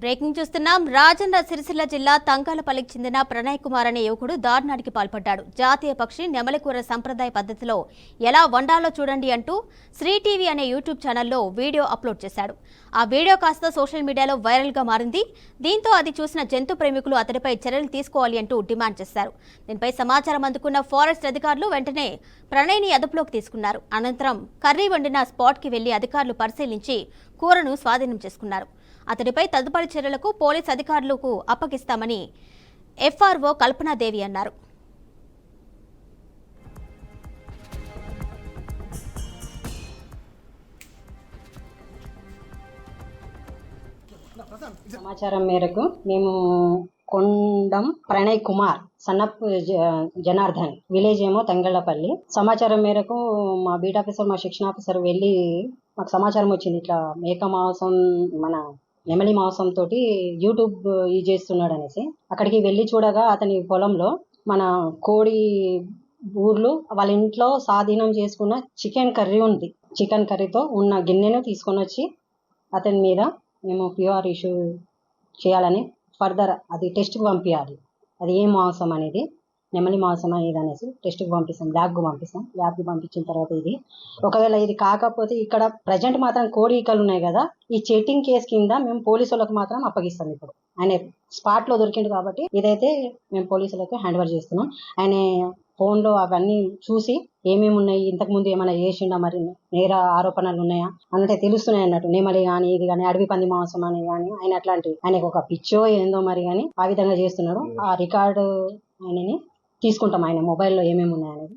Breaking చూస్తున్నాం. రాజన్న సిరిసిల్ల జిల్లా తంకాలపల్లికి చెందిన ప్రణయ్ కుమార్ అనే యువకుడు దారుణానికి పాల్పడ్డాడు. జాతీయ పక్షి నెమలికూర సంప్రదాయ పద్ధతిలో ఎలా వండాలో చూడండి అంటూ శ్రీ టీవీ అనే యూట్యూబ్ ఛానల్లో వీడియో అప్లోడ్ చేశాడు. ఆ వీడియో కాస్త సోషల్ మీడియాలో వైరల్గా మారింది. దీంతో అది చూసిన జంతు ప్రేమికులు అతడిపై చర్యలు తీసుకోవాలి అంటూ డిమాండ్ చేశారు. దీనిపై సమాచారం అందుకున్న ఫారెస్ట్ అధికారులు వెంటనే ప్రణయ్ని అదుపులోకి తీసుకున్నారు. అనంతరం కర్రీ వండిన స్పాట్కి వెళ్లి అధికారులు పరిశీలించి కూరను స్వాధీనం చేసుకున్నారు. అతడిపై తదుపరి చర్యలకు పోలీస్ అధికారులకు అప్పగిస్తామని ఎఫ్ఆర్ఓ కల్పనాదేవి అన్నారు. సమాచారం మేరకు మేము కొండం ప్రణయ్ కుమార్ సన్నప్ జనార్దన్ విలేజ్ ఏమో తంగళ్లపల్లి. సమాచారం మేరకు మా బీట్ ఆఫీసర్, మా శిక్షణ ఆఫీసర్ వెళ్ళి మాకు సమాచారం వచ్చింది, ఇట్లా మేక మాంసం మన నెమలి మాంసం తోటి యూట్యూబ్ చేస్తున్నాడు అనేసి. అక్కడికి వెళ్ళి చూడగా అతని పొలంలో మన కోడి ఊర్లు వాళ్ళ ఇంట్లో స్వాధీనం చేసుకున్న చికెన్ కర్రీ ఉంది. చికెన్ కర్రీతో ఉన్న గిన్నెను తీసుకొని వచ్చి అతని మీద మేము ప్యూఆర్ ఇష్యూ చేయాలని ఫర్దర్ అది టెస్ట్కి పంపించాలి. అది ఏ మాంసం అనేది, నెమలి మాంసం అనేది అనేసి టెస్ట్కి పంపిస్తాం, ల్యాబ్కి పంపిస్తాం. ల్యాబ్కి పంపించిన తర్వాత ఇది ఒకవేళ ఇది కాకపోతే ఇక్కడ ప్రజెంట్ మాత్రం కోడి ఈకలు ఉన్నాయి కదా, ఈ చీటింగ్ కేసు కింద మేము పోలీసు వాళ్ళకి మాత్రం అప్పగిస్తాం. ఇప్పుడు ఆయన స్పాట్లో దొరికిండు కాబట్టి ఇదైతే మేము పోలీసులకు హ్యాండ్ ఓవర్ చేస్తున్నాం. ఆయన ఫోన్లో అవన్నీ చూసి ఏమేమి ఉన్నాయి, ఇంతకుముందు ఏమైనా చేసిండా, మరి నేర ఆరోపణలు ఉన్నాయా అన్నట్టే తెలుస్తున్నాయి అన్నట్టు. నెమలి కానీ ఇది కానీ అడవి పంది మాంసం అని కానీ ఆయన అట్లాంటి ఆయనకు ఒక పిచ్చో ఏందో మరి కానీ ఆ విధంగా చేస్తున్నాడు. ఆ రికార్డు ఆయనని తీసుకుంటాం, ఆయన మొబైల్లో ఏమేమి ఉన్నాయనేది.